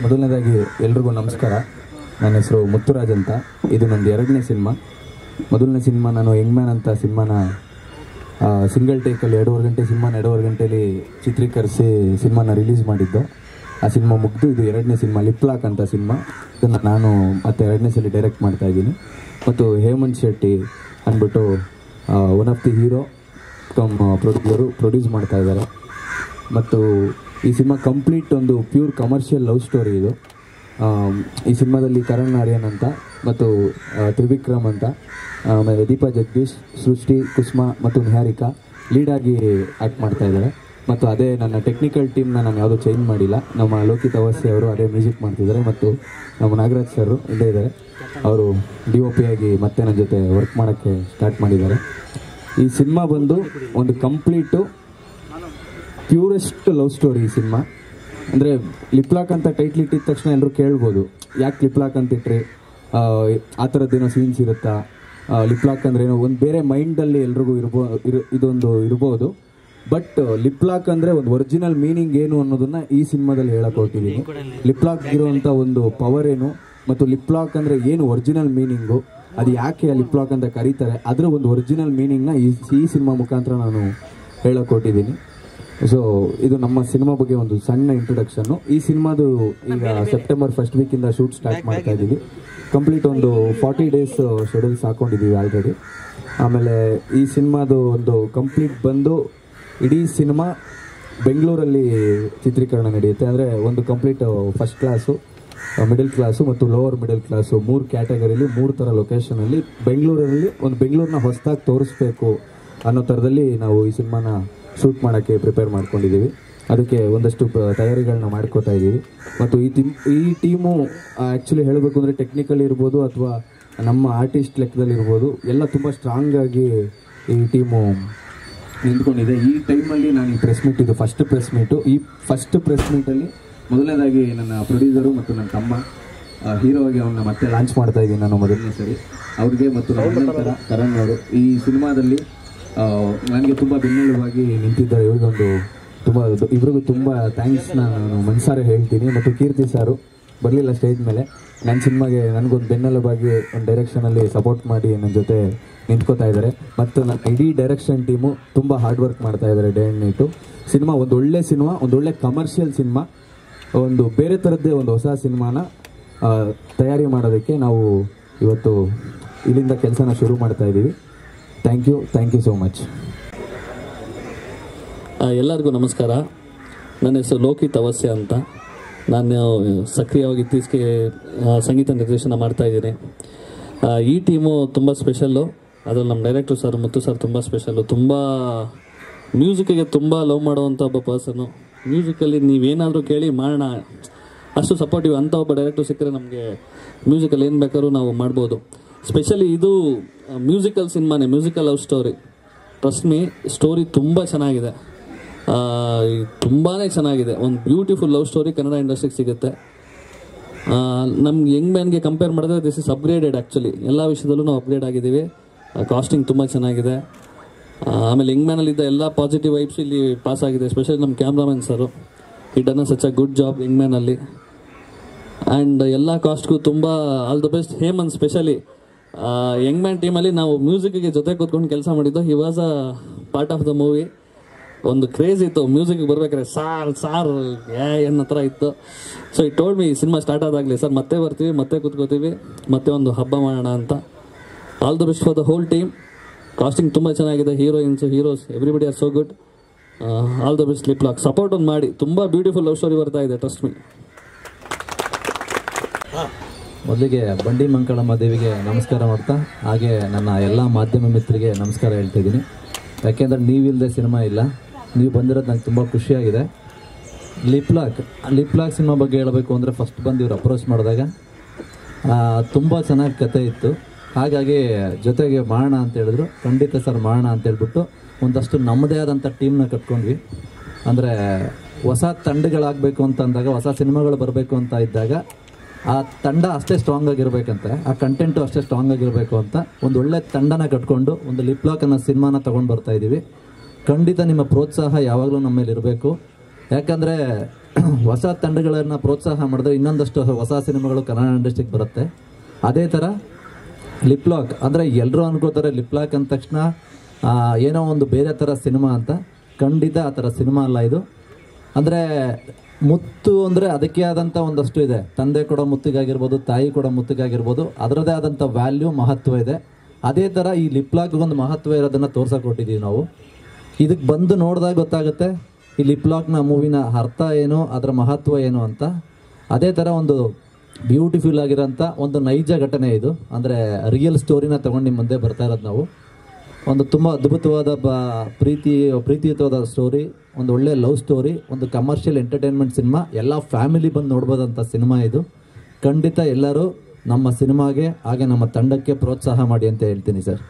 ಮೊದಲನೇದಾಗಿ ಎಲ್ರಿಗೂ ನಮಸ್ಕಾರ. ನನ್ನ ಹೆಸರು ಮುತ್ತುರಾಜ್ ಅಂತ. ಇದು ನಂದು 2ನೇ ಸಿನಿಮಾ. ಮೊದಲನೇ ಸಿನಿಮಾ ನಾನು ಯಂಗ್ ಮ್ಯಾನ್ ಅಂತ ಸಿನಿಮಾನ ಸಿಂಗಲ್ ಟೇಕಲ್ಲಿ 2.5 ಗಂಟೆ ಸಿನಿಮಾನ 2.5 ಗಂಟೆಯಲ್ಲಿ ಚಿತ್ರೀಕರಿಸಿ ಸಿನಿಮಾನ ರಿಲೀಸ್ ಮಾಡಿದ್ದು. ಆ ಸಿನಿಮಾ ಮುಗಿದು ಇದು 2ನೇ ಸಿನಿಮಾ ಲಿಪ್ ಲಾಕ್ ಅಂತ ಸಿನಿಮಾ. ಇದನ್ನು ನಾನು ಮತ್ತೆ 2ನೇ ಸಲ ಡೈರೆಕ್ಟ್ ಮಾಡ್ತಾಯಿದ್ದೀನಿ. ಮತ್ತು ಹೇಮಂತ್ ಶೆಟ್ಟಿ ಅಂದ್ಬಿಟ್ಟು one of the hero come produce ಮಾಡ್ತಾ ಇದ್ದಾರೆ. ಮತ್ತು ಈ ಸಿನಿಮಾ ಕಂಪ್ಲೀಟ್ ಒಂದು ಪ್ಯೂರ್ ಕಮರ್ಷಿಯಲ್ ಲವ್ ಸ್ಟೋರಿ ಇದು. ಈ ಸಿನಿಮಾದಲ್ಲಿ ಕರಣ್ ಆರ್ಯನ್ ಅಂತ ಮತ್ತು ತ್ರಿವಿಕ್ರಮ್ ಅಂತ, ಆಮೇಲೆ ದೀಪಾ ಜಗದೀಶ್, ಸೃಷ್ಟಿ, ಕುಸುಮಾ ಮತ್ತು ನಿಹಾರಿಕಾ ಲೀಡಾಗಿ ಆ್ಯಕ್ಟ್ ಮಾಡ್ತಾ ಇದ್ದಾರೆ. ಮತ್ತು ಅದೇ ನನ್ನ ಟೆಕ್ನಿಕಲ್ ಟೀಮ್ನ ನಾನು ಯಾವುದೂ ಚೇಂಜ್ ಮಾಡಿಲ್ಲ. ನಮ್ಮ ಲೋಕಿತ್ ಅವಸ್ಯ ಅವರು ಅದೇ ಮ್ಯೂಸಿಕ್ ಮಾಡ್ತಿದ್ದಾರೆ ಮತ್ತು ನಮ್ಮ ನಾಗರಾಜ್ ಸರ್ ಇಲ್ಲೇ ಇದ್ದಾರೆ. ಅವರು DOP ಆಗಿ ಮತ್ತೆ ನನ್ನ ಜೊತೆ ವರ್ಕ್ ಮಾಡೋಕ್ಕೆ ಸ್ಟಾರ್ಟ್ ಮಾಡಿದ್ದಾರೆ. ಈ ಸಿನಿಮಾ ಬಂದು ಒಂದು ಕಂಪ್ಲೀಟು ಪ್ಯೂರೆಸ್ಟ್ ಲವ್ ಸ್ಟೋರಿ. ಈ ಸಿನಿಮಾ ಅಂದರೆ ಲಿಪ್ ಲಾಕ್ ಅಂತ ಟೈಟ್ಲ್ ಇಟ್ಟಿದ ತಕ್ಷಣ ಎಲ್ಲರೂ ಕೇಳ್ಬೋದು, ಯಾಕೆ ಲಿಪ್ ಲಾಕ್ ಅಂತ ಇಟ್ರಿ, ಆ ಥರದ್ದೇನೋ ಸೀನ್ಸ್ ಇರುತ್ತಾ, ಲಿಪ್ ಲಾಕ್ ಅಂದ್ರೆ ಏನೋ ಒಂದು ಬೇರೆ ಮೈಂಡಲ್ಲಿ ಎಲ್ರಿಗೂ ಇದೊಂದು ಇರ್ಬೋದು. ಬಟ್ ಲಿಪ್ ಲಾಕ್ ಅಂದರೆ ಒಂದು ಒರಿಜಿನಲ್ ಮೀನಿಂಗ್ ಏನು ಅನ್ನೋದನ್ನು ಈ ಸಿನಿಮಾದಲ್ಲಿ ಹೇಳಕ್ಕೆ ಹೊರಟಿದ್ದೀನಿ. ಲಿಪ್ ಲಾಕ್ ಇರುವಂಥ ಒಂದು ಪವರ್ ಏನು ಮತ್ತು ಲಿಪ್ ಲಾಕ್ ಅಂದರೆ ಏನು ಒರಿಜಿನಲ್ ಮೀನಿಂಗು, ಅದು ಯಾಕೆ ಲಿಪ್ ಲಾಕ್ ಅಂತ ಕರೀತಾರೆ, ಅದರ ಒಂದು ಒರಿಜಿನಲ್ ಮೀನಿಂಗ್ನ ಈ ಸಿನಿಮಾ ಮುಖಾಂತರ ನಾನು ಹೇಳಕ್ಕೆ ಹೊರಟಿದ್ದೀನಿ. ಸೊ ಇದು ನಮ್ಮ ಸಿನಿಮಾ ಬಗ್ಗೆ ಒಂದು ಸಣ್ಣ ಇಂಟ್ರೊಡಕ್ಷನ್ನು. ಈ ಸಿನಿಮಾದು ಈಗ ಸೆಪ್ಟೆಂಬರ್ 1st ವೀಕಿಂದ ಶೂಟ್ ಸ್ಟಾರ್ಟ್ ಮಾಡ್ತಾ ಇದ್ದೀವಿ. ಕಂಪ್ಲೀಟ್ ಒಂದು 40 ಡೇಸ್ ಶೆಡ್ಯೂಲ್ಸ್ ಹಾಕ್ಕೊಂಡಿದ್ದೀವಿ ಆಲ್ರೆಡಿ. ಆಮೇಲೆ ಈ ಸಿನಿಮಾದು ಒಂದು ಕಂಪ್ಲೀಟ್ ಬಂದು ಇಡೀ ಸಿನಿಮಾ ಬೆಂಗಳೂರಲ್ಲಿ ಚಿತ್ರೀಕರಣ ನಡೆಯುತ್ತೆ. ಅಂದರೆ ಒಂದು complete first class, middle class ಮತ್ತು ಲೋವರ್ ಮಿಡಲ್ ಕ್ಲಾಸು 3 ಕ್ಯಾಟಗರಿಲಿ 3 ಥರ ಲೊಕೇಶನಲ್ಲಿ ಬೆಂಗಳೂರನ್ನ ಹೊಸದಾಗಿ ತೋರಿಸ್ಬೇಕು ಅನ್ನೋ ಥರದಲ್ಲಿ ನಾವು ಈ ಸಿನಿಮಾನ ಶೂಟ್ ಮಾಡೋಕ್ಕೆ ಪ್ರಿಪೇರ್ ಮಾಡ್ಕೊಂಡಿದ್ದೀವಿ. ಅದಕ್ಕೆ ಒಂದಷ್ಟು ತಯಾರಿಗಳನ್ನ ಮಾಡ್ಕೋತಾ ಇದ್ದೀವಿ. ಮತ್ತು ಈ ಟೀಮು ಆ್ಯಕ್ಚುಲಿ ಹೇಳಬೇಕು ಅಂದರೆ ಟೆಕ್ನಿಕಲ್ ಇರ್ಬೋದು ಅಥವಾ ನಮ್ಮ ಆರ್ಟಿಸ್ಟ್ ಲೆಕ್ಕದಲ್ಲಿರ್ಬೋದು ಎಲ್ಲ ತುಂಬ ಸ್ಟ್ರಾಂಗಾಗಿ ಈ ಟೀಮು ನಿಂತ್ಕೊಂಡಿದೆ. ಈ ಟೈಮಲ್ಲಿ ನಾನು ಈ ಪ್ರೆಸ್ ಮೀಟ್, ಇದು ಫಸ್ಟ್ ಪ್ರೆಸ್ ಮೀಟು. ಈ ಫಸ್ಟ್ ಪ್ರೆಸ್ ಮೀಟಲ್ಲಿ ಮೊದಲನೇದಾಗಿ ನನ್ನ ಪ್ರೊಡ್ಯೂಸರು ಮತ್ತು ನನ್ನ ತಮ್ಮ ಹೀರೋ ಆಗಿ ಅವನ್ನ ಮತ್ತೆ ಲಾಂಚ್ ಮಾಡ್ತಾ ಇದ್ದೀನಿ ನಾನು ಮೊದಲನೇ ಸರಿ. ಅವ್ರಿಗೆ ಮತ್ತು ನನ್ನ ಕರಣ್ ಅವರು ಈ ಸಿನಿಮಾದಲ್ಲಿ ನನಗೆ ತುಂಬ ಬೆನ್ನೆಲುಬಾಗಿ ನಿಂತಿದ್ದಾರೆ. ಇವ್ರಿಗೂ ತುಂಬ ಥ್ಯಾಂಕ್ಸ್ನ ನಾನು ಮನಸಾರೆ ಹೇಳ್ತೀನಿ. ಮತ್ತು ಕೀರ್ತಿ ಸಾರು ಬರಲಿಲ್ಲ ಸ್ಟೇಜ್ ಮೇಲೆ, ನನ್ನ ಸಿನಿಮಾಗೆ ನನಗೊಂದು ಬೆನ್ನೆಲುಬಾಗಿ ಒಂದು ಡೈರೆಕ್ಷನಲ್ಲಿ ಸಪೋರ್ಟ್ ಮಾಡಿ ನನ್ನ ಜೊತೆ ನಿಂತ್ಕೋತಾ ಇದ್ದಾರೆ. ಮತ್ತು ನನ್ನ ಇಡೀ ಡೈರೆಕ್ಷನ್ ಟೀಮು ತುಂಬ ಹಾರ್ಡ್ ವರ್ಕ್ ಮಾಡ್ತಾ ಇದ್ದಾರೆ ಡೇ ಆ್ಯಂಡ್ ನೈಟು. ಸಿನಿಮಾ ಒಂದೊಳ್ಳೆ ಕಮರ್ಷಿಯಲ್ ಸಿನಿಮಾ, ಒಂದು ಬೇರೆ ಥರದ್ದೇ ಒಂದು ಹೊಸ ಸಿನಿಮಾನ ತಯಾರಿ ಮಾಡೋದಕ್ಕೆ ನಾವು ಇವತ್ತು ಇಲ್ಲಿಂದ ಕೆಲಸನ ಶುರು ಮಾಡ್ತಾ ಇದ್ದೀವಿ. Thank you so much. ಎಲ್ಲರಿಗೂ ನಮಸ್ಕಾರ. ನನ್ನ ಹೆಸರು ಲೋಕಿತ್ ಅವಸ್ಯ ಅಂತ. ನಾನು ಸಕ್ರಿಯವಾಗಿ ಇತ್ತೀಚೆಗೆ ಸಂಗೀತ ನಿರ್ದೇಶನ ಮಾಡ್ತಾಯಿದ್ದೀನಿ. ಈ ಟೀಮು ತುಂಬ ಸ್ಪೆಷಲ್ಲು. ಅದರಲ್ಲಿ ನಮ್ಮ ಡೈರೆಕ್ಟರ್ ಸರ್ ಮುತ್ತು ಸರ್ ತುಂಬ ಸ್ಪೆಷಲ್ಲು. ತುಂಬ ಮ್ಯೂಸಿಕ್ಕಿಗೆ ತುಂಬ ಲವ್ ಮಾಡುವಂಥ ಒಬ್ಬ ಪರ್ಸನ್ನು. ಮ್ಯೂಸಿಕಲ್ಲಿ ನೀವೇನಾದರೂ ಕೇಳಿ ಮಾಡೋಣ ಅಷ್ಟು ಸಪೋರ್ಟಿವ್ ಅಂಥ ಒಬ್ಬ ಡೈರೆಕ್ಟರ್ ಸಿಕ್ಕರೆ ನಮಗೆ ಮ್ಯೂಸಿಕಲ್ಲಿ ಏನು ಬೇಕಾದ್ರೂ ನಾವು ಮಾಡ್ಬೋದು. ಸ್ಪೆಷಲಿ ಇದು ಮ್ಯೂಸಿಕಲ್ ಸಿನಿಮಾನೇ, musical love story. Trust me, story ತುಂಬ ಚೆನ್ನಾಗಿದೆ, ತುಂಬಾ ಚೆನ್ನಾಗಿದೆ. ಒಂದು ಬ್ಯೂಟಿಫುಲ್ ಲವ್ ಸ್ಟೋರಿ ಕನ್ನಡ ಇಂಡಸ್ಟ್ರಿಗೆ ಸಿಗುತ್ತೆ. ನಮ್ಗೆ ಯಂಗ್ ಮ್ಯಾನ್ಗೆ ಕಂಪೇರ್ ಮಾಡಿದ್ರೆ ದಿಸ್ ಇಸ್ ಅಪ್ಗ್ರೇಡೆಡ್. ಆ್ಯಕ್ಚುಲಿ ಎಲ್ಲ ವಿಷಯದಲ್ಲೂ ನಾವು ಅಪ್ಗ್ರೇಡ್ ಆಗಿದ್ದೀವಿ. ಕಾಸ್ಟಿಂಗ್ ತುಂಬ ಚೆನ್ನಾಗಿದೆ. ಆಮೇಲೆ ಯಂಗ್ ಮ್ಯಾನಲ್ಲಿದ್ದ ಎಲ್ಲ ಪಾಸಿಟಿವ್ ವೈಬ್ಸ್ ಇಲ್ಲಿ ಪಾಸ್ ಆಗಿದೆ. ಎಸ್ಪೆಷಲಿ ನಮ್ಮ cameraman sir, he done such a good job young ಮ್ಯಾನಲ್ಲಿ. ಆ್ಯಂಡ್ ಎಲ್ಲ ಕಾಸ್ಟ್ಗೂ ತುಂಬ all the best. Hemant specially young man ಟೀಮಲ್ಲಿ ನಾವು ಮ್ಯೂಸಿಕ್ಗೆ ಜೊತೆ ಕೂತ್ಕೊಂಡು ಕೆಲಸ ಮಾಡಿದ್ದು. He was a part of the movie. ಒಂದು ಕ್ರೇಜ್ ಇತ್ತು ಮ್ಯೂಸಿಕ್ಗೆ ಬರ್ಬೇಕಾದ್ರೆ, ಸಾರ್ ಅನ್ನೋ ಥರ ಇತ್ತು. So he told me cinema start ಆದಾಗಲಿ, ಸರ್ ಮತ್ತೆ ಬರ್ತೀವಿ, ಮತ್ತೆ ಕೂತ್ಕೋತೀವಿ, ಮತ್ತೆ ಒಂದು ಹಬ್ಬ ಮಾಡೋಣ ಅಂತ. All the best for the whole team. Casting ತುಂಬ ಚೆನ್ನಾಗಿದೆ. Heroes everybody are so good. All the best lip lock. Support ಒಂದು ಮಾಡಿ. ತುಂಬ ಬ್ಯೂಟಿಫುಲ್ ಲವ್ ಸ್ಟೋರಿ ಬರ್ತಾ ಇದೆ, ಟ್ರಸ್ಟ್ ಮಿ. ಮೊದಲಿಗೆ ಬಂಡಿ ಮಂಕಳಮ್ಮ ದೇವಿಗೆ ನಮಸ್ಕಾರ ಮಾಡ್ತಾ, ಹಾಗೆ ನನ್ನ ಎಲ್ಲ ಮಾಧ್ಯಮ ಮಿತ್ರರಿಗೆ ನಮಸ್ಕಾರ ಹೇಳ್ತಾ ಇದ್ದೀನಿ. ಯಾಕೆಂದರೆ ನೀವಿಲ್ಲದೆ ಸಿನಿಮಾ ಇಲ್ಲ. ನೀವು ಬಂದಿರೋದು ನಂಗೆ ತುಂಬ ಖುಷಿಯಾಗಿದೆ. ಲಿಪ್ ಲಾಕ್ ಸಿನಿಮಾ ಬಗ್ಗೆ ಹೇಳಬೇಕು ಅಂದರೆ ಫಸ್ಟ್ ಬಂದು ಇವ್ರು ಅಪ್ರೋಚ್ ಮಾಡಿದಾಗ ತುಂಬ ಚೆನ್ನಾಗಿ ಕತೆ ಇತ್ತು. ಹಾಗಾಗಿ ಜೊತೆಗೆ ಮಾಡೋಣ ಅಂತ ಹೇಳಿದ್ರು. ಖಂಡಿತ ಸರ್ ಮಾಡೋಣ ಅಂತ ಹೇಳ್ಬಿಟ್ಟು ಒಂದಷ್ಟು ನಮ್ಮದೇ ಆದಂಥ ಟೀಮ್ನ ಕಟ್ಕೊಂಡ್ವಿ. ಅಂದರೆ ಹೊಸ ತಂಡಗಳಾಗಬೇಕು ಅಂತ ಅಂದಾಗ, ಹೊಸ ಸಿನಿಮಾಗಳು ಬರಬೇಕು ಅಂತ ಇದ್ದಾಗ ಆ ತಂಡ ಅಷ್ಟೇ ಸ್ಟ್ರಾಂಗ್ ಆಗಿರ್ಬೇಕಂತೆ, ಆ ಕಂಟೆಂಟು ಅಷ್ಟೇ ಸ್ಟ್ರಾಂಗ್ ಆಗಿರಬೇಕು ಅಂತ ಒಂದು ಒಳ್ಳೆ ತಂಡನ ಕಟ್ಕೊಂಡು ಒಂದು ಲಿಪ್ ಲಾಕ್ ಅನ್ನೋ ಸಿನಿಮಾನ ತೊಗೊಂಡು ಬರ್ತಾಯಿದ್ದೀವಿ. ಖಂಡಿತ ನಿಮ್ಮ ಪ್ರೋತ್ಸಾಹ ಯಾವಾಗಲೂ ನಮ್ಮ ಮೇಲೆ ಇರಬೇಕು. ಯಾಕಂದರೆ ಹೊಸ ತಂಡಗಳನ್ನು ಪ್ರೋತ್ಸಾಹ ಮಾಡಿದ್ರೆ ಇನ್ನೊಂದಷ್ಟು ಹೊಸ ಸಿನಿಮಾಗಳು ಕನ್ನಡ ಇಂಡಸ್ಟ್ರಿಗೆ ಬರುತ್ತೆ. ಅದೇ ಥರ ಲಿಪ್ಲಾಕ್ ಅಂದರೆ ಎಲ್ಲರೂ ಅನ್ಕೋತಾರೆ ಲಿಪ್ಲಾಕ್ ಅಂದ ತಕ್ಷಣ ಏನೋ ಒಂದು ಬೇರೆ ಥರ ಸಿನಿಮಾ ಅಂತ. ಖಂಡಿತ ಆ ಥರ ಸಿನಿಮಾ ಅಲ್ಲ ಇದು. ಅಂದರೆ ಮುತ್ತು ಅಂದರೆ ಅದಕ್ಕೆ ಆದಂಥ ಒಂದಷ್ಟು ಇದೆ. ತಂದೆ ಕೊಡೋ ಮುತ್ತಿಗಾಗಿರ್ಬೋದು, ತಾಯಿ ಕೊಡೋ ಮುತ್ತಿಗಾಗಿರ್ಬೋದು, ಅದರದೇ ಆದಂಥ ವ್ಯಾಲ್ಯೂ, ಮಹತ್ವ ಇದೆ. ಅದೇ ಥರ ಈ ಲಿಪ್ಲಾಕ್ಗೆ ಒಂದು ಮಹತ್ವ ಇರೋದನ್ನು ತೋರ್ಸಕೊಟ್ಟಿದ್ದೀವಿ ನಾವು. ಇದಕ್ಕೆ ಬಂದು ನೋಡಿದಾಗ ಗೊತ್ತಾಗುತ್ತೆ ಈ ಲಿಪ್ಲಾಕ್ನ ಮೂವಿನ ಅರ್ಥ ಏನು, ಅದರ ಮಹತ್ವ ಏನು ಅಂತ. ಅದೇ ಥರ ಒಂದು ಬ್ಯೂಟಿಫುಲ್ ಆಗಿರೋಂಥ ಒಂದು ನೈಜ ಘಟನೆ ಇದು. ಅಂದರೆ ರಿಯಲ್ ಸ್ಟೋರಿನ ತೊಗೊಂಡು ನಿಮ್ಮ ಮುಂದೆ ಬರ್ತಾ ಇರೋದು ನಾವು. ಒಂದು ತುಂಬ ಅದ್ಭುತವಾದ ಪ್ರೀತಿಯುತವಾದ ಸ್ಟೋರಿ, ಒಂದು ಒಳ್ಳೆ ಲವ್ ಸ್ಟೋರಿ, ಒಂದು ಕಮರ್ಷಿಯಲ್ ಎಂಟರ್ಟೈನ್ಮೆಂಟ್ ಸಿನಿಮಾ. ಎಲ್ಲ ಫ್ಯಾಮಿಲಿ ಬಂದು ನೋಡ್ಬೋದಂಥ ಸಿನಿಮಾ ಇದು. ಖಂಡಿತ ಎಲ್ಲರೂ ನಮ್ಮ ಸಿನಿಮಾಗೆ ಹಾಗೆ ನಮ್ಮ ತಂಡಕ್ಕೆ ಪ್ರೋತ್ಸಾಹ ಮಾಡಿ ಅಂತ ಹೇಳ್ತೀನಿ ಸರ್.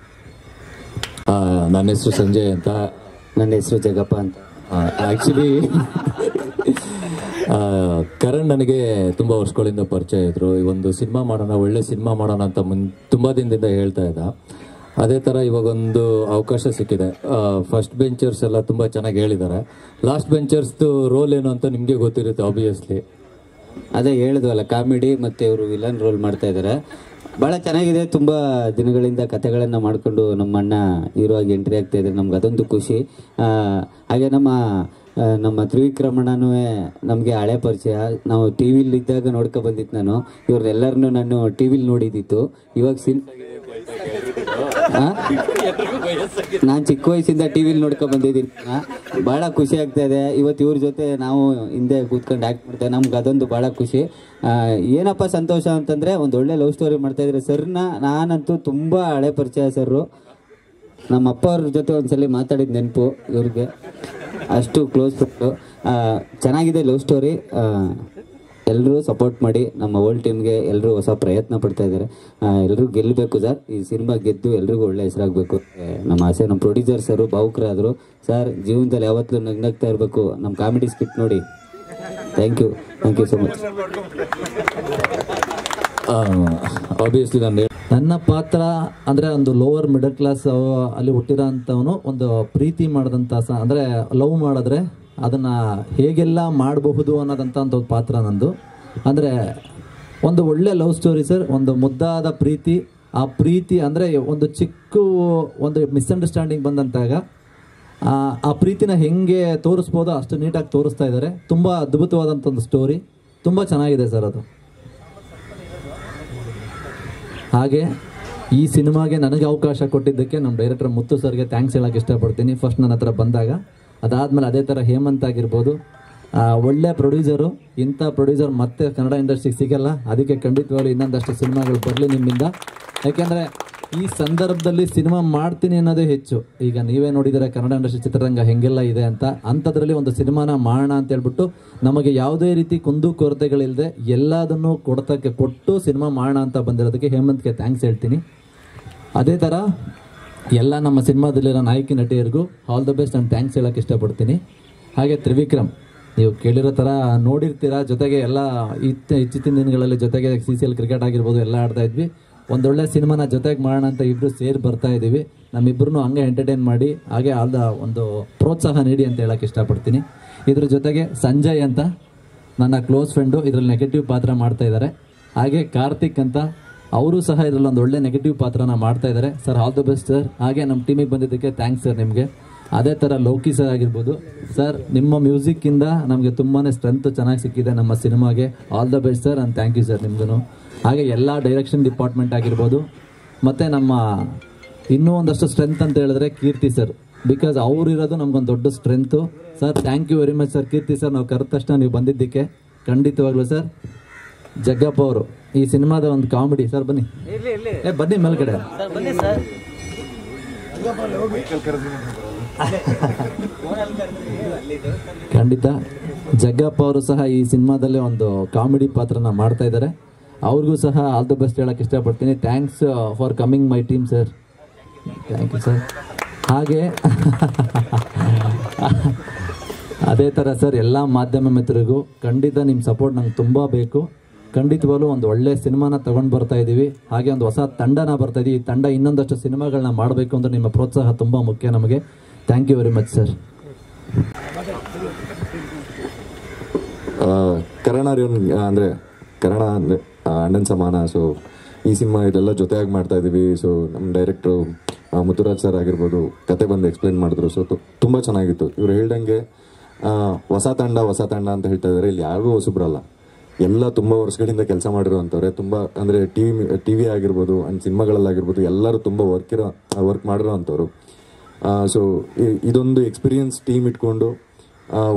ನನ್ನ ಹೆಸರು ಸಂಜಯ್ ಅಂತ. ನನ್ನ ಹೆಸರು ಜಗಪ್ಪ ಅಂತ. ಆ್ಯಕ್ಚುಲಿ ಕರಣ್ ನನಗೆ ತುಂಬ ವರ್ಷಗಳಿಂದ ಪರಿಚಯ ಇದ್ರು. ಈ ಒಂದು ಸಿನಿಮಾ ಮಾಡೋಣ, ಒಳ್ಳೆ ಸಿನಿಮಾ ಮಾಡೋಣ ಅಂತ ತುಂಬ ದಿನದಿಂದ ಹೇಳ್ತಾ ಇದ್ದ. ಅದೇ ಥರ ಇವಾಗೊಂದು ಅವಕಾಶ ಸಿಕ್ಕಿದೆ. ಫಸ್ಟ್ ಬೆಂಚರ್ಸ್ ಎಲ್ಲ ತುಂಬ ಚೆನ್ನಾಗಿ ಹೇಳಿದ್ದಾರೆ. ಲಾಸ್ಟ್ ಬೆಂಚರ್ಸ್ದು ರೋಲ್ ಏನು ಅಂತ ನಿಮಗೆ ಗೊತ್ತಿರುತ್ತೆ ಆಬ್ವಿಯಸ್ಲಿ. ಅದೇ ಹೇಳಿದ್ವಲ್ಲ, ಕಾಮಿಡಿ ಮತ್ತು ಇವರು ವಿಲನ್ ರೋಲ್ ಮಾಡ್ತಾ ಇದ್ದಾರೆ. ಭಾಳ ಚೆನ್ನಾಗಿದೆ. ತುಂಬ ದಿನಗಳಿಂದ ಕಥೆಗಳನ್ನು ಮಾಡಿಕೊಂಡು ನಮ್ಮ ಅಣ್ಣ ಹೀರೋ ಆಗಿ ಎಂಟ್ರಿ ಆಗ್ತಾ ಇದ್ದಾರೆ. ನಮ್ಗೆ ಅದೊಂದು ಖುಷಿ. ಹಾಗೆ ನಮ್ಮ ತ್ರಿವಿಕ್ರಮಣ್ಣನೂ ನಮಗೆ ಹಳೆ ಪರಿಚಯ. ನಾವು ಟಿ ವಿಲಿದ್ದಾಗ ನೋಡ್ಕೊ ಬಂದಿತ್ತು ನಾನು. ಇವ್ರನ್ನೆಲ್ಲರನ್ನೂ ನಾನು ಟಿ ವಿಲಿ ನೋಡಿದ್ದಿತ್ತು. ಇವಾಗ ನಾನು ಚಿಕ್ಕ ವಯಸ್ಸಿಂದ ಟಿ ವಿಲಿ ನೋಡ್ಕೊ ಬಂದಿದ್ದೀನಿ. ಭಾಳ ಖುಷಿ ಆಗ್ತಾ ಇದೆ. ಇವತ್ತು ಇವ್ರ ಜೊತೆ ನಾವು ಹಿಂದೆ ಕೂತ್ಕೊಂಡು ಆ್ಯಕ್ಟ್ ಮಾಡ್ತೇವೆ. ನಮ್ಗೆ ಅದೊಂದು ಭಾಳ ಖುಷಿ. ಏನಪ್ಪ ಸಂತೋಷ ಅಂತಂದರೆ ಒಂದು ಒಳ್ಳೆ ಲವ್ ಸ್ಟೋರಿ ಮಾಡ್ತಾಯಿದ್ರೆ ಸರ್ನ. ನಾನಂತೂ ತುಂಬ ಹಳೆ ಪರಿಚಯ ಸರ್ರು. ನಮ್ಮ ಅಪ್ಪ ಅವ್ರ ಜೊತೆ ಒಂದ್ಸಲ ಮಾತಾಡಿದ ನೆನಪು ಇವ್ರಿಗೆ. ಅಷ್ಟು ಕ್ಲೋಸ್ ಫ್ರೆಂಡು. ಚೆನ್ನಾಗಿದೆ ಲವ್ ಸ್ಟೋರಿ. ಎಲ್ಲರೂ ಸಪೋರ್ಟ್ ಮಾಡಿ. ನಮ್ಮ ಓಲ್ಡ್ ಟೀಮ್ಗೆ ಎಲ್ಲರೂ ಹೊಸ ಪ್ರಯತ್ನ ಪಡ್ತಾ ಇದ್ದಾರೆ. ಎಲ್ಲರೂ ಗೆಲ್ಲಬೇಕು ಸರ್. ಈ ಸಿನಿಮಾ ಗೆದ್ದು ಎಲ್ರಿಗೂ ಒಳ್ಳೆ ಹೆಸರಾಗಬೇಕು ನಮ್ಮ ಆಸೆ. ನಮ್ಮ ಪ್ರೊಡ್ಯೂಸರ್ ಸರು ಭಾವುಕರಾದರು. ಸರ್, ಜೀವನದಲ್ಲಿ ಯಾವತ್ತೂ ನಗ್ನಗ್ತಾ ಇರಬೇಕು. ನಮ್ಮ ಕಾಮಿಡಿ ಸ್ಕಿಟ್ ನೋಡಿ. Thank you so much. Obviously ನನ್ನ ಪಾತ್ರ ಅಂದರೆ ಒಂದು ಲೋವರ್ ಮಿಡಲ್ ಕ್ಲಾಸ್ ಅಲ್ಲಿ ಹುಟ್ಟಿರೋ ಅಂಥವನು ಒಂದು ಪ್ರೀತಿ ಮಾಡಿದಂಥ ಅಂದರೆ ಲವ್ ಮಾಡಿದ್ರೆ ಅದನ್ನು ಹೇಗೆಲ್ಲ ಮಾಡಬಹುದು ಅನ್ನೋದಂಥ ಒಂದು ಪಾತ್ರ ನಂದು. ಅಂದರೆ ಒಂದು ಒಳ್ಳೆ ಲವ್ ಸ್ಟೋರಿ ಸರ್. ಒಂದು ಮುದ್ದಾದ ಪ್ರೀತಿ. ಆ ಪ್ರೀತಿ ಅಂದರೆ ಒಂದು ಒಂದು ಮಿಸ್ಅಂಡರ್ಸ್ಟ್ಯಾಂಡಿಂಗ್ ಬಂದಂತಾಗ ಆ ಪ್ರೀತಿನ ಹೆಂಗೆ ತೋರಿಸ್ಬೋದೋ ಅಷ್ಟು ನೀಟಾಗಿ ತೋರಿಸ್ತಾ ಇದ್ದಾರೆ. ತುಂಬ ಅದ್ಭುತವಾದಂಥ ಒಂದು ಸ್ಟೋರಿ. ತುಂಬ ಚೆನ್ನಾಗಿದೆ ಸರ್ ಅದು. ಹಾಗೆ ಈ ಸಿನಿಮಾಗೆ ನನಗೆ ಅವಕಾಶ ಕೊಟ್ಟಿದ್ದಕ್ಕೆ ನಮ್ಮ ಡೈರೆಕ್ಟರ್ ಮುತ್ತು ಸರ್ಗೆ ಥ್ಯಾಂಕ್ಸ್ ಹೇಳೋಕ್ಕೆ ಇಷ್ಟಪಡ್ತೀನಿ ಫಸ್ಟ್ ನನ್ನ ಹತ್ರ ಬಂದಾಗ. ಅದಾದಮೇಲೆ ಅದೇ ಥರ ಹೇಮಂತ್ ಆಗಿರ್ಬೋದು, ಒಳ್ಳೆ ಪ್ರೊಡ್ಯೂಸರು. ಇಂಥ ಪ್ರೊಡ್ಯೂಸರ್ ಮತ್ತೆ ಕನ್ನಡ ಇಂಡಸ್ಟ್ರಿಗೆ ಸಿಗಲ್ಲ. ಅದಕ್ಕೆ ಖಂಡಿತವಾಗ್ಲೂ ಇನ್ನೊಂದಷ್ಟು ಸಿನಿಮಾಗಳು ಬರಲಿ ನಿಮ್ಮಿಂದ. ಯಾಕೆಂದರೆ ಈ ಸಂದರ್ಭದಲ್ಲಿ ಸಿನಿಮಾ ಮಾಡ್ತೀನಿ ಅನ್ನೋದೇ ಹೆಚ್ಚು. ಈಗ ನೀವೇ ನೋಡಿದರೆ ಕನ್ನಡ ಇಂಡಸ್ಟ್ರಿ ಚಿತ್ರರಂಗ ಹೆಂಗೆಲ್ಲ ಇದೆ ಅಂತ. ಅಂಥದ್ರಲ್ಲಿ ಒಂದು ಸಿನಿಮಾನ ಮಾಡೋಣ ಅಂತ ಹೇಳ್ಬಿಟ್ಟು ನಮಗೆ ಯಾವುದೇ ರೀತಿ ಕುಂದು ಕೊರತೆಗಳಿಲ್ಲದೆ ಎಲ್ಲದನ್ನು ಕೊಟ್ಟು ಸಿನಿಮಾ ಮಾಡೋಣ ಅಂತ ಬಂದಿರೋದಕ್ಕೆ ಹೇಮಂತ್ಗೆ ಥ್ಯಾಂಕ್ಸ್ ಹೇಳ್ತೀನಿ. ಅದೇ ಥರ ಎಲ್ಲ ನಮ್ಮ ಸಿನಿಮಾದಲ್ಲಿರೋ ನಾಯಕಿ ನಟಿಯರಿಗೂ ಆಲ್ ದ ಬೆಸ್ಟ್ ನಾನು ಥ್ಯಾಂಕ್ಸ್ ಹೇಳೋಕ್ಕೆ ಇಷ್ಟಪಡ್ತೀನಿ. ಹಾಗೆ ತ್ರಿವಿಕ್ರಮ್, ನೀವು ಕೇಳಿರೋ ಥರ ನೋಡಿರ್ತೀರ. ಜೊತೆಗೆ ಎಲ್ಲ ಇತ್ತೀಚಿನ ದಿನಗಳಲ್ಲಿ ಜೊತೆಗೆ CCL ಕ್ರಿಕೆಟ್ ಆಗಿರ್ಬೋದು ಎಲ್ಲ ಆಡ್ತಾ ಇದ್ವಿ. ಒಂದೊಳ್ಳೆ ಸಿನಿಮಾನ ಜೊತೆಗೆ ಮಾಡೋಣ ಅಂತ ಇಬ್ಬರು ಸೇರಿ ಬರ್ತಾ ಇದ್ದೀವಿ. ನಮ್ಮಿಬ್ಬರನ್ನು ಹಂಗೆ ಎಂಟರ್ಟೈನ್ ಮಾಡಿ ಹಾಗೆ ಒಂದು ಪ್ರೋತ್ಸಾಹ ನೀಡಿ ಅಂತ ಹೇಳೋಕ್ಕೆ ಇಷ್ಟಪಡ್ತೀನಿ. ಇದ್ರ ಜೊತೆಗೆ ಸಂಜಯ್ ಅಂತ ನನ್ನ ಕ್ಲೋಸ್ ಫ್ರೆಂಡು ಇದರಲ್ಲಿ ನೆಗೆಟಿವ್ ಪಾತ್ರ ಮಾಡ್ತಾ ಇದ್ದಾರೆ. ಹಾಗೆ ಕಾರ್ತಿಕ್ ಅಂತ ಅವರು ಸಹ ಇದರಲ್ಲಿ ಒಂದು ಒಳ್ಳೆ ನೆಗೆಟಿವ್ ಪಾತ್ರನ ಮಾಡ್ತಾ ಇದ್ದಾರೆ. Sir, all the best sir. ಹಾಗೆ ನಮ್ಮ ಟೀಮಿಗೆ ಬಂದಿದ್ದಕ್ಕೆ ಥ್ಯಾಂಕ್ಸ್ ಸರ್ ನಿಮಗೆ. ಅದೇ ಥರ ಲೋಕಿ ಸರ್ ಆಗಿರ್ಬೋದು. ಸರ್, ನಿಮ್ಮ ಮ್ಯೂಸಿಕ್ಕಿಂದ ನಮಗೆ ತುಂಬಾ ಸ್ಟ್ರೆಂತ್ ಚೆನ್ನಾಗಿ ಸಿಕ್ಕಿದೆ ನಮ್ಮ ಸಿನಿಮಾಗೆ. All the best sir. And thank you sir ನಿಮ್ಗೂ. ಹಾಗೆ ಎಲ್ಲ ಡೈರೆಕ್ಷನ್ ಡಿಪಾರ್ಟ್ಮೆಂಟ್ ಆಗಿರ್ಬೋದು. ಮತ್ತು ನಮ್ಮ ಇನ್ನೂ ಒಂದಷ್ಟು ಸ್ಟ್ರೆಂತ್ ಅಂತ ಹೇಳಿದ್ರೆ ಕೀರ್ತಿ ಸರ್. ಬಿಕಾಸ್ ಅವರಿರೋದು ನಮ್ಗೊಂದು ದೊಡ್ಡ strength. Sir, thank you very much sir. Keerthi sir, ನಾವು ಕರೆದ ತಕ್ಷಣ ನೀವು ಬಂದಿದ್ದಕ್ಕೆ ಖಂಡಿತವಾಗ್ಲೂ ಸರ್. ಜಗ್ಗಪ್ಪ ಅವರು ಈ ಸಿನಿಮಾದ ಒಂದು ಕಾಮಿಡಿ. ಸರ್ ಬನ್ನಿ, ಬನ್ನಿ ಮೇಲ್ಗಡೆ. ಖಂಡಿತ ಜಗ್ಗಪ್ಪ ಅವರು ಸಹ ಈ ಸಿನಿಮಾದಲ್ಲಿ ಒಂದು ಕಾಮಿಡಿ ಪಾತ್ರನ ಮಾಡ್ತಾ ಇದ್ದಾರೆ. ಅವ್ರಿಗೂ ಸಹ ಆಲ್ ದ ಬೆಸ್ಟ್ ಹೇಳಕ್ಕೆ ಇಷ್ಟಪಡ್ತೀನಿ. Thanks for coming my team sir. Thank you sir. ಹಾಗೆ ಅದೇ ಥರ ಸರ್, ಎಲ್ಲ ಮಾಧ್ಯಮ ಮಿತ್ರರಿಗೂ ಖಂಡಿತ ನಿಮ್ಮ ಸಪೋರ್ಟ್ ನಂಗೆ ತುಂಬ ಬೇಕು. ಖಂಡಿತವಾಗ್ಲೂ ಒಂದು ಒಳ್ಳೆ ಸಿನಿಮಾನ ತೊಗೊಂಡು ಬರ್ತಾ ಇದ್ದೀವಿ. ಹಾಗೆ ಒಂದು ಹೊಸ ತಂಡನ ಬರ್ತಾ ಇದ್ದೀವಿ. ಈ ತಂಡ ಇನ್ನೊಂದಷ್ಟು ಸಿನಿಮಾಗಳನ್ನ ಮಾಡಬೇಕು ಅಂದರೆ ನಿಮ್ಮ ಪ್ರೋತ್ಸಾಹ ತುಂಬ ಮುಖ್ಯ ನಮಗೆ. Thank you very much sir. ಕರಣ ಅಂದರೆ ಕರಣ ಅಂದರೆ ಅಣ್ಣನ ಸಮಾನ. ಸೊ ಈ ಸಿನಿಮಾ ಇದೆಲ್ಲ ಜೊತೆಯಾಗಿ ಮಾಡ್ತಾ ಇದ್ದೀವಿ. ಸೊ ನಮ್ಮ ಡೈರೆಕ್ಟ್ರು ಮುತ್ತುರಾಜ್ ಸರ್ ಆಗಿರ್ಬೋದು ಕತೆ ಬಂದು ಎಕ್ಸ್ಪ್ಲೇನ್ ಮಾಡಿದ್ರು. ಸೊ ತುಂಬ ಚೆನ್ನಾಗಿತ್ತು. ಇವ್ರು ಹೇಳ್ದಂಗೆ ಹೊಸ ತಂಡ ಅಂತ ಹೇಳ್ತಾ ಇದ್ದಾರೆ. ಇಲ್ಲಿ ಯಾರಿಗೂ ಹೊಸಬ್ರಲ್ಲ, ಎಲ್ಲ ತುಂಬ ವರ್ಷಗಳಿಂದ ಕೆಲಸ ಮಾಡಿರೋವಂಥವ್ರೆ. ತುಂಬ ಅಂದರೆ ಟಿ ವಿ ಆಗಿರ್ಬೋದು ಆ್ಯಂಡ್ ಸಿನಿಮಾಗಳಲ್ಲಾಗಿರ್ಬೋದು ಎಲ್ಲರೂ ತುಂಬ ವರ್ಕ್ ಮಾಡಿರೋ ಅಂಥವ್ರು. ಸೊ ಇದೊಂದು ಎಕ್ಸ್ಪೀರಿಯನ್ಸ್ ಟೀಮ್ ಇಟ್ಕೊಂಡು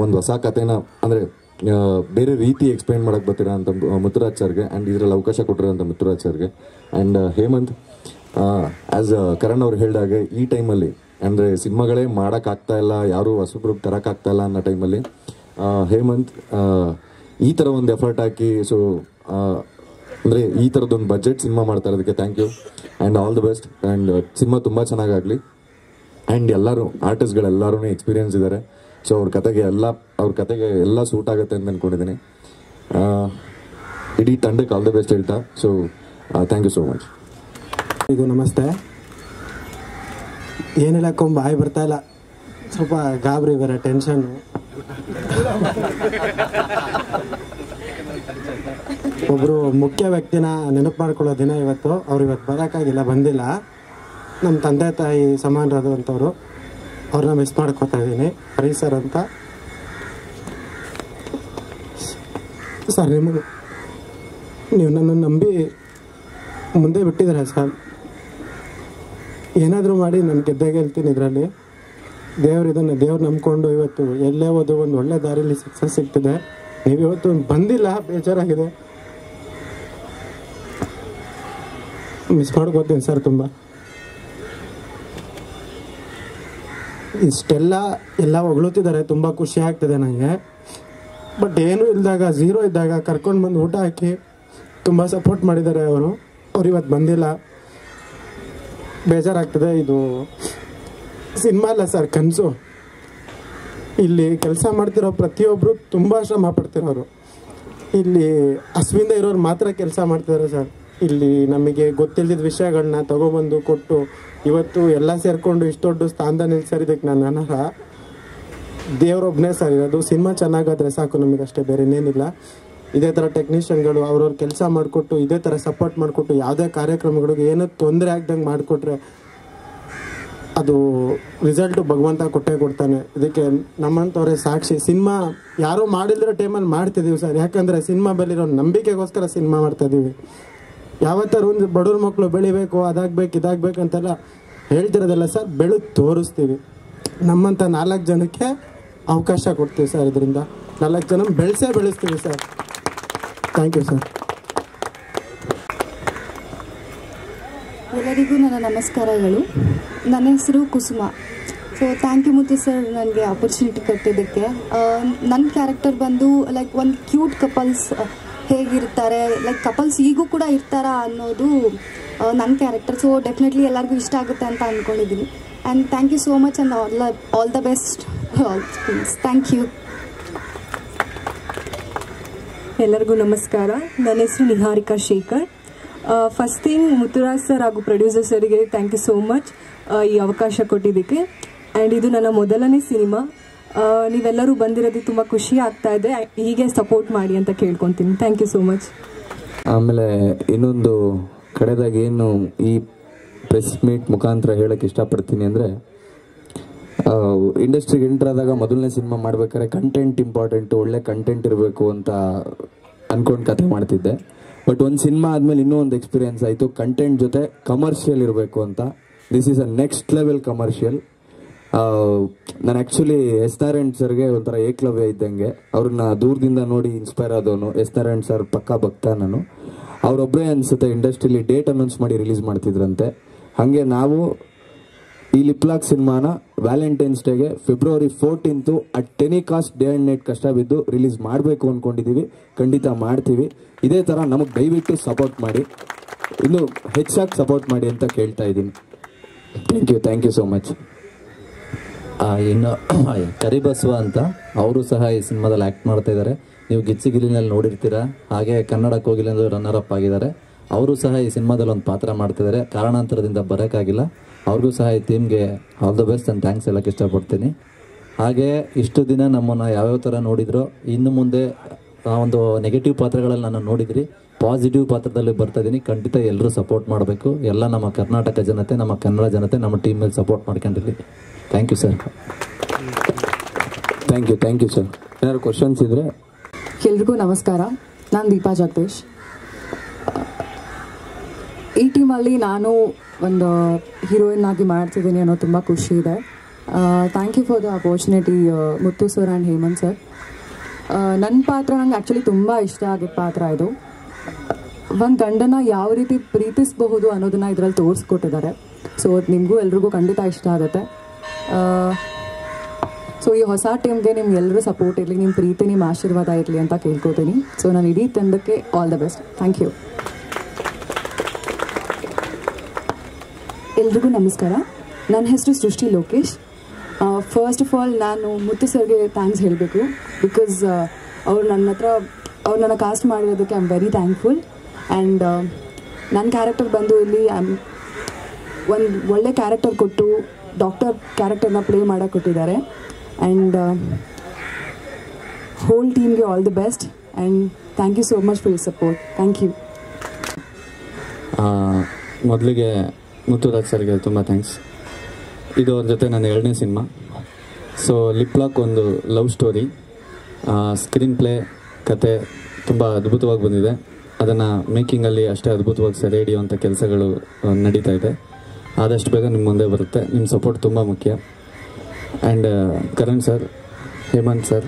ಒಂದು ಹೊಸ ಕಥೆನ ಅಂದರೆ ಬೇರೆ ರೀತಿ ಎಕ್ಸ್ಪ್ಲೈನ್ ಮಾಡೋಕ್ಕೆ ಬರ್ತಿರೋ ಅಂಥ ಮುತ್ತುರಾಜ್ ಸರ್ಗೆ ಆ್ಯಂಡ್ ಇದರಲ್ಲಿ ಅವಕಾಶ ಕೊಟ್ಟಿರೋಂಥ ಮುತ್ತುರಾಜ್ ಸರ್ಗೆ ಆ್ಯಂಡ್ ಹೇಮಂತ್ ಆ್ಯಸ್ ಕರಣ್ ಅವ್ರು ಹೇಳಿದಾಗೆ ಈ ಟೈಮಲ್ಲಿ ಅಂದರೆ ಸಿನಿಮಾಗಳೇ ಮಾಡೋಕ್ಕಾಗ್ತಾ ಇಲ್ಲ, ಯಾರೂ ಹೊಸಬ್ರಿಗೆ ತರೋಕ್ಕಾಗ್ತಾ ಇಲ್ಲ ಅನ್ನೋ ಟೈಮಲ್ಲಿ ಹೇಮಂತ್ ಈ ಥರ ಒಂದು ಎಫರ್ಟ್ ಹಾಕಿ ಸೊ ಅಂದರೆ ಈ ಥರದ್ದೊಂದು ಬಜೆಟ್ ಸಿನಿಮಾ ಮಾಡ್ತಾ ಇರೋದಕ್ಕೆ thank you and all the best. And cinema ತುಂಬ ಚೆನ್ನಾಗಾಗಲಿ. ಆ್ಯಂಡ್ ಎಲ್ಲರೂ ಆರ್ಟಿಸ್ಟ್ಗಳೆಲ್ಲರೂ ಎಕ್ಸ್ಪೀರಿಯನ್ಸ್ ಇದ್ದಾರೆ. ಸೊ ಅವ್ರ ಕತೆಗೆ ಎಲ್ಲ ಸೂಟ್ ಆಗುತ್ತೆ ಅಂತ ಅಂದ್ಕೊಂಡಿದ್ದೀನಿ. ಇಡೀ ತಂಡಕ್ಕೆ ಆಲ್ ದಿ ಬೆಸ್ಟ್ ಹೇಳ್ತಾ so thank you so much. ಇದು ನಮಸ್ತೆ. ಏನು ಹೇಳಕ್ಕೊಂಬ ಬಾಯಿ ಬರ್ತಾ ಇಲ್ಲ, ಸ್ವಲ್ಪ ಗಾಬರಿ ಬೇರೆ ಟೆನ್ಷನ್ನು. ಒಬ್ಬರು ಮುಖ್ಯ ವ್ಯಕ್ತಿನ ನೆನಪು ಮಾಡ್ಕೊಳ್ಳೋ ದಿನ ಇವತ್ತು. ಅವ್ರು ಇವತ್ತು ಬರೋಕ್ಕಾಗಿಲ್ಲ, ಬಂದಿಲ್ಲ. ನಮ್ಮ ತಂದೆ ತಾಯಿ ಸಮಾನರಾದಂಥವ್ರು, ಅವ್ರನ್ನ ಮಿಸ್ ಮಾಡ್ಕೋತಾ ಇದ್ದೀನಿ. ಹರಿ ಸರ್ ಅಂತ ಸರ್, ನೀವು ನನ್ನನ್ನು ನಂಬಿ ಮುಂದೆ ಬಿಟ್ಟಿದ್ದಾರೆ ಸರ್. ಏನಾದರೂ ಮಾಡಿ ನಾನು ಗೆದ್ದೇ ಗೆಲ್ತೀನಿ ಇದರಲ್ಲಿ. ದೇವ್ರು ನಂಬ್ಕೊಂಡು ಇವತ್ತು ಎಲ್ಲೇ ಹೋದ್ರು ಒಂದು ಒಳ್ಳೆ ದಾರಿಯಲ್ಲಿ ಸಕ್ಸಸ್ ಸಿಗ್ತಿದೆ. ನೀವು ಇವತ್ತು ಬಂದಿಲ್ಲ, ಬೇಜಾರಾಗಿದೆ, ಮಿಸ್ ಮಾಡ್ಕೋತೀನಿ ಸರ್ ತುಂಬ. ಎಲ್ಲ ಹೊಗಳುತ್ತಿದ್ದಾರೆ, ತುಂಬ ಖುಷಿ ಆಗ್ತಿದೆ ನನಗೆ. ಬಟ್ ಏನೂ ಇಲ್ಲದಾಗ, ಝೀರೋ ಇದ್ದಾಗ ಕರ್ಕೊಂಡು ಬಂದು ಊಟ ಹಾಕಿ ತುಂಬ ಸಪೋರ್ಟ್ ಮಾಡಿದ್ದಾರೆ ಅವರು ಇವತ್ತು ಬಂದಿಲ್ಲ, ಬೇಜಾರಾಗ್ತದೆ. ಇದು ಸಿನಿಮಾ ಅಲ್ಲ ಸರ್, ಕನಸು. ಇಲ್ಲಿ ಕೆಲಸ ಮಾಡ್ತಿರೋ ಪ್ರತಿಯೊಬ್ಬರು ತುಂಬ ಶ್ರಮ ಪಡ್ತಿರೋರು. ಇಲ್ಲಿ ಹಸುವಿಂದ ಇರೋರು ಮಾತ್ರ ಕೆಲಸ ಮಾಡ್ತಿದ್ದಾರೆ ಸರ್. ಇಲ್ಲಿ ನಮಗೆ ಗೊತ್ತಿಲ್ಲದ ವಿಷಯಗಳನ್ನ ತಗೊಬಂದು ಕೊಟ್ಟು ಇವತ್ತು ಎಲ್ಲ ಸೇರಿಕೊಂಡು ಇಷ್ಟು ದೊಡ್ಡ ಸ್ಥಾನದಲ್ಲಿ ನಿಲ್ಸರಿದ್ದಕ್ಕೆ ನಾನು ಅನರ್ಹ. ದೇವರೊಬ್ಬನೇ ಸರ್ ಇರೋದು. ಸಿನಿಮಾ ಚೆನ್ನಾಗಾದರೆ ಸಾಕು ನಮಗಷ್ಟೇ, ಬೇರೆ ಇನ್ನೇನಿಲ್ಲ. ಇದೇ ಥರ ಟೆಕ್ನಿಷಿಯನ್ಗಳು ಅವ್ರವ್ರ ಕೆಲಸ ಮಾಡಿಕೊಟ್ಟು ಇದೇ ಥರ ಸಪೋರ್ಟ್ ಮಾಡಿಕೊಟ್ಟು ಯಾವುದೇ ಕಾರ್ಯಕ್ರಮಗಳಿಗೆ ಏನೂ ತೊಂದರೆ ಆಗ್ದಂಗೆ ಮಾಡಿಕೊಟ್ರೆ ಅದು ರಿಸಲ್ಟು ಭಗವಂತ ಕೊಟ್ಟೇ ಕೊಡ್ತಾನೆ. ಇದಕ್ಕೆ ನಮ್ಮಂಥವ್ರೆ ಸಾಕ್ಷಿ. ಸಿನಿಮಾ ಯಾರೂ ಮಾಡಿಲ್ದಿರೋ ಟೈಮಲ್ಲಿ ಮಾಡ್ತಿದ್ದೀವಿ ಸರ್. ಯಾಕಂದರೆ ಸಿನಿಮಾ ಬಲ್ಲಿರೋ ನಂಬಿಕೆಗೋಸ್ಕರ ಸಿನಿಮಾ ಮಾಡ್ತಾಯಿದ್ದೀವಿ. ಯಾವತ್ತಾರು ಒಂದು ಬಡವ್ರ ಮಕ್ಕಳು ಬೆಳಿಬೇಕು, ಅದಾಗಬೇಕು ಇದಾಗಬೇಕು ಅಂತೆಲ್ಲ ಹೇಳ್ತಿರೋದಲ್ಲ ಸರ್, ಬೆಳೆದು ತೋರಿಸ್ತೀವಿ. ನಮ್ಮಂಥ 4 ಜನಕ್ಕೆ ಅವಕಾಶ ಕೊಡ್ತೀವಿ ಸರ್. ಇದರಿಂದ 4 ಜನ ಬೆಳೆಸ್ತೀವಿ ಸರ್. Thank you sir. ಎಲ್ಲರಿಗೂ ನನ್ನ ನಮಸ್ಕಾರಗಳು. ನನ್ನ ಹೆಸರು Kusuma. So thank you Muthu sir ನನಗೆ ಆಪರ್ಚುನಿಟಿ ಕೊಟ್ಟಿದ್ದಕ್ಕೆ. ನನ್ನ ಕ್ಯಾರೆಕ್ಟರ್ ಬಂದು ಲೈಕ್ ಒಂದು ಕ್ಯೂಟ್ ಕಪಲ್ಸ್ ಹೇಗಿರ್ತಾರೆ, ಲೈಕ್ ಕಪಲ್ಸ್ ಈಗೂ ಕೂಡ ಇರ್ತಾರಾ ಅನ್ನೋದು ನನ್ನ ಕ್ಯಾರೆಕ್ಟರ್. ಸೊ ಡೆಫಿನೆಟ್ಲಿ ಎಲ್ಲರಿಗೂ ಇಷ್ಟ ಆಗುತ್ತೆ ಅಂತ ಅಂದ್ಕೊಂಡಿದ್ದೀನಿ. And thank you so much and all the best all things. Thank you. ಎಲ್ಲರಿಗೂ ನಮಸ್ಕಾರ. ನನ್ನ ಹೆಸರು Niharika Shekhar. First thing Muthuraj sir ಹಾಗೂ ಪ್ರೊಡ್ಯೂಸರ್ ಸರಿಗೆ ಥ್ಯಾಂಕ್ ಯು ಸೋ ಮಚ್ ಈ ಅವಕಾಶ ಕೊಟ್ಟಿದ್ದಕ್ಕೆ. ಆ್ಯಂಡ್ ಇದು ನನ್ನ ಮೊದಲನೇ ಸಿನಿಮಾ. ನೀವೆಲ್ಲರೂ ಬಂದಿರೋದು ತುಂಬ ಖುಷಿ ಆಗ್ತಾ ಇದೆ. ಹೀಗೆ ಸಪೋರ್ಟ್ ಮಾಡಿ ಅಂತ ಕೇಳ್ಕೊತೀನಿ. Thank you so much. ಆಮೇಲೆ ಇನ್ನೊಂದು ಕಡೆದಾಗಿ ಏನು ಈ ಪ್ರೆಸ್ ಮೀಟ್ ಮುಖಾಂತರ ಹೇಳಕ್ಕೆ ಇಷ್ಟಪಡ್ತೀನಿ ಅಂದರೆ, ಇಂಡಸ್ಟ್ರಿಗೆ ಎಂಟರ್ ಆದಾಗ ಮೊದಲನೇ ಸಿನಿಮಾ ಮಾಡ್ಬೇಕಾದ್ರೆ ಕಂಟೆಂಟ್ ಇಂಪಾರ್ಟೆಂಟು, ಒಳ್ಳೆ ಕಂಟೆಂಟ್ ಇರಬೇಕು ಅಂತ ಅಂದ್ಕೊಂಡು ಕತೆ ಮಾಡ್ತಿದ್ದೆ. ಬಟ್ ಒಂದು ಸಿನಿಮಾ ಆದಮೇಲೆ ಇನ್ನೂ ಒಂದು ಎಕ್ಸ್ಪೀರಿಯೆನ್ಸ್ ಆಯಿತು, ಕಂಟೆಂಟ್ ಜೊತೆ ಕಮರ್ಷಿಯಲ್ ಇರಬೇಕು ಅಂತ. This is a next level commercial. ನಾನು ಆ್ಯಕ್ಚುಲಿ ಎಸ್ ನಾರಾಯಣ್ ಸರ್ಗೆ ಒಂಥರ ಏಕಲವ್ಯ ಇದ್ದಂಗೆ. ಅವ್ರನ್ನ ದೂರದಿಂದ ನೋಡಿ ಇನ್ಸ್ಪೈರ್ ಆದವನು. ಎಸ್ ನಾರಾಯಣ್ ಸರ್ ಪಕ್ಕಾ ಭಕ್ತ ನಾನು. ಅವರೊಬ್ಬರೇ ಅನಿಸುತ್ತೆ ಇಂಡಸ್ಟ್ರಿಲಿ ಡೇಟ್ ಅನೌನ್ಸ್ ಮಾಡಿ ರಿಲೀಸ್ ಮಾಡ್ತಿದ್ರಂತೆ. ಹಾಗೆ ನಾವು ಈ ಲಿಪ್ಲಾಕ್ ಸಿನಿಮಾನ ವ್ಯಾಲೆಂಟೈನ್ಸ್ ಡೇಗೆ February 14 at any cost day and night ಕಷ್ಟ ಬಿದ್ದು ರಿಲೀಸ್ ಮಾಡಬೇಕು ಅಂದ್ಕೊಂಡಿದ್ದೀವಿ. ಖಂಡಿತ ಮಾಡ್ತೀವಿ. ಇದೇ ಥರ ನಮಗೆ ದಯವಿಟ್ಟು ಸಪೋರ್ಟ್ ಮಾಡಿ, ಇನ್ನೂ ಹೆಚ್ಚಾಗಿ ಸಪೋರ್ಟ್ ಮಾಡಿ ಅಂತ ಕೇಳ್ತಾ ಇದ್ದೀನಿ. Thank you so much. ಇನ್ನು ಕರಿಬಸವ ಅಂತ ಅವರು ಸಹ ಈ ಸಿನಿಮಾದಲ್ಲಿ ಆ್ಯಕ್ಟ್ ಮಾಡ್ತಾ ಇದ್ದಾರೆ. ನೀವು ಗಿಚ್ಚಿಗಿಲಿನಲ್ಲಿ ನೋಡಿರ್ತೀರಾ. ಹಾಗೆ ಕನ್ನಡ ಕೋಗಿಲೆಂದು ರನ್ನರ್ ಅಪ್ ಆಗಿದ್ದಾರೆ. ಅವರು ಸಹ ಈ ಸಿನಿಮಾದಲ್ಲಿ ಒಂದು ಪಾತ್ರ ಮಾಡ್ತಿದ್ದಾರೆ. ಕಾರಣಾಂತರದಿಂದ ಬರೋಕ್ಕಾಗಿಲ್ಲ. ಅವ್ರಿಗೂ ಸಹ ಈ ಟೀಮ್ಗೆ all the best and thanks ಹೇಳೋಕ್ಕೆ ಇಷ್ಟಪಡ್ತೀನಿ. ಹಾಗೆ ಇಷ್ಟು ದಿನ ನಮ್ಮನ್ನು ಯಾವ್ಯಾವ ಥರ ನೋಡಿದ್ರೋ ಇನ್ನು ಮುಂದೆ ಒಂದು ನೆಗೆಟಿವ್ ಪಾತ್ರಗಳಲ್ಲಿ ನಾನು ನೋಡಿದ್ರಿ, ಪಾಸಿಟಿವ್ ಪಾತ್ರದಲ್ಲಿ ಬರ್ತಾ ಇದ್ದೀನಿ. ಖಂಡಿತ ಎಲ್ಲರೂ ಸಪೋರ್ಟ್ ಮಾಡಬೇಕು. ಎಲ್ಲ ನಮ್ಮ ಕರ್ನಾಟಕ ಜನತೆ, ನಮ್ಮ ಕನ್ನಡ ಜನತೆ ನಮ್ಮ ಟೀಮ್ ಮೇಲೆ ಸಪೋರ್ಟ್ ಮಾಡ್ಕೊಂಡಿರಲಿ. Thank you sir. Thank you sir. ಏನಾದ್ರು ಕ್ವಶನ್ಸ್ ಇದ್ದರೆ? ಎಲ್ರಿಗೂ ನಮಸ್ಕಾರ. ನಾನು ದೀಪಾ ಜಗದೀಶ್. ಈ ಟೀಮಲ್ಲಿ ನಾನು ಒಂದು ಹೀರೋಯಿನ್ ಆಗಿ ಮಾಡ್ತಿದ್ದೀನಿ ಅನ್ನೋ ತುಂಬ ಖುಷಿ ಇದೆ. Thank you for the opportunity Muthu sir and Hemant sir. ನನ್ನ ಪಾತ್ರ ನಂಗೆ ಆ್ಯಕ್ಚುಲಿ ತುಂಬ ಇಷ್ಟ ಆಗಿದ್ದ ಪಾತ್ರ ಇದು. ಒಂದು ಗಂಡನ ಯಾವ ರೀತಿ ಪ್ರೀತಿಸಬಹುದು ಅನ್ನೋದನ್ನು ಇದರಲ್ಲಿ ತೋರಿಸ್ಕೊಟ್ಟಿದ್ದಾರೆ. ಸೊ ಅದು ನಿಮಗೂ ಎಲ್ರಿಗೂ ಖಂಡಿತ ಇಷ್ಟ ಆಗುತ್ತೆ. ಸೊ ಈ ಹೊಸ ಟೀಮ್ಗೆ ನಿಮ್ಗೆಲ್ಲರೂ ಸಪೋರ್ಟ್ ಇರಲಿ, ನಿಮ್ಮ ಪ್ರೀತಿ, ನಿಮ್ಮ ಆಶೀರ್ವಾದ ಇರಲಿ ಅಂತ ಕೇಳ್ಕೊತೀನಿ. ಸೊ ನಾನು ಇಡೀ ತಂಡಕ್ಕೆ all the best. Thank you. ಎಲ್ರಿಗೂ ನಮಸ್ಕಾರ. ನನ್ನ ಹೆಸರು ಸೃಷ್ಟಿ ಲೋಕೇಶ್. ಫಸ್ಟ್ ಆಫ್ ಆಲ್ ನಾನು ಮುತ್ತು ಸರ್ಗೆ ಥ್ಯಾಂಕ್ಸ್ ಹೇಳಬೇಕು. ಬಿಕಾಸ್ ಅವ್ರು ನನ್ನ ಕಾಸ್ಟ್ ಮಾಡಿರೋದಕ್ಕೆ I am very thankful. And ನನ್ನ ಕ್ಯಾರೆಕ್ಟರ್ ಬಂದು ಇಲ್ಲಿ ಒಂದು ಒಳ್ಳೆ ಕ್ಯಾರೆಕ್ಟರ್ ಕೊಟ್ಟು ಡಾಕ್ಟರ್ ಕ್ಯಾರೆಕ್ಟರ್ನ ಪ್ಲೇ ಮಾಡೋಕ್ಕೆ ಕೊಟ್ಟಿದ್ದಾರೆ. ಆ್ಯಂಡ್ ಹೋಲ್ ಟೀಮ್ಗೆ all the best and thank you so much for your support. Thank you. ಮೊದಲಿಗೆ ಮುತ್ತುರಾಜ್ ಸರ್ಗೆ ತುಂಬ ಥ್ಯಾಂಕ್ಸ್. ಇದು ಅವ್ರ ಜೊತೆ ನನ್ನ 2ನೇ ಸಿನಿಮಾ. ಸೊ ಲಿಪ್ ಲಾಕ್ ಒಂದು ಲವ್ ಸ್ಟೋರಿ, ಸ್ಕ್ರೀನ್ ಪ್ಲೇ, ಕತೆ ತುಂಬ ಅದ್ಭುತವಾಗಿ ಬಂದಿದೆ. ಅದನ್ನು ಮೇಕಿಂಗಲ್ಲಿ ಅಷ್ಟೇ ಅದ್ಭುತವಾಗಿ ಸೆರೆ ಹಿಡಿಯುವಂಥ ಕೆಲಸಗಳು ನಡೀತಾ ಇದೆ. ಆದಷ್ಟು ಬೇಗ ನಿಮ್ಮ ಮುಂದೆ ಬರುತ್ತೆ. ನಿಮ್ಮ ಸಪೋರ್ಟ್ ತುಂಬ ಮುಖ್ಯ. And Karan sir, Hemant sir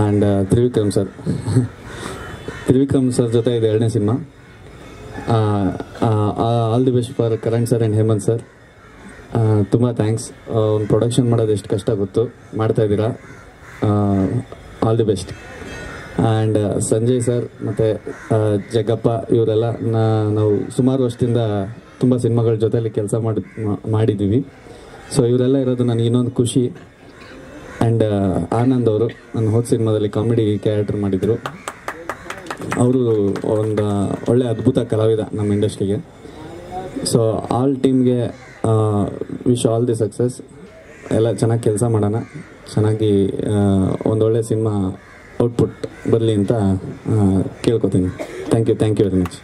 and Trivikram sir ಜೊತೆ ಇದು 2ನೇ cinema. All the best for Karan sir and Hemant sir. ತುಂಬ ಥ್ಯಾಂಕ್ಸ್. ಒಂದು ಪ್ರೊಡಕ್ಷನ್ ಮಾಡೋದು ಎಷ್ಟು ಕಷ್ಟ ಗೊತ್ತು, ಮಾಡ್ತಾಯಿದ್ದೀರಾ. All the best. And Sanjay sir ಮತ್ತು ಜಗ್ಗಪ್ಪ ಇವರೆಲ್ಲ ನಾವು ಸುಮಾರು ವರ್ಷದಿಂದ ತುಂಬ ಸಿನಿಮಾಗಳ ಜೊತೆಯಲ್ಲಿ ಕೆಲಸ ಮಾಡಿದ್ದೀವಿ. ಸೊ ಇವರೆಲ್ಲ ಇರೋದು ನನಗೆ ಇನ್ನೊಂದು ಖುಷಿ. ಆ್ಯಂಡ್ ಆನಂದ್ ಅವರು ನನ್ನ ಹೋದ ಸಿನಿಮಾದಲ್ಲಿ ಕಾಮಿಡಿ ಕ್ಯಾರೆಕ್ಟರ್ ಮಾಡಿದರು. ಅವರು ಒಂದು ಒಳ್ಳೆ ಅದ್ಭುತ ಕಲಾವಿದ ನಮ್ಮ ಇಂಡಸ್ಟ್ರಿಗೆ. ಸೊ ಆಲ್ ಟೀಮ್ಗೆ ವಿಶ್ ಆಲ್ ದಿ ಸಕ್ಸಸ್. ಎಲ್ಲ ಚೆನ್ನಾಗಿ ಕೆಲಸ ಮಾಡೋಣ, ಚೆನ್ನಾಗಿ ಒಂದೊಳ್ಳೆ ಸಿನಿಮಾ ಔಟ್ಪುಟ್ ಬರಲಿ ಅಂತ ಕೇಳ್ಕೊತೀನಿ. Thank you very much.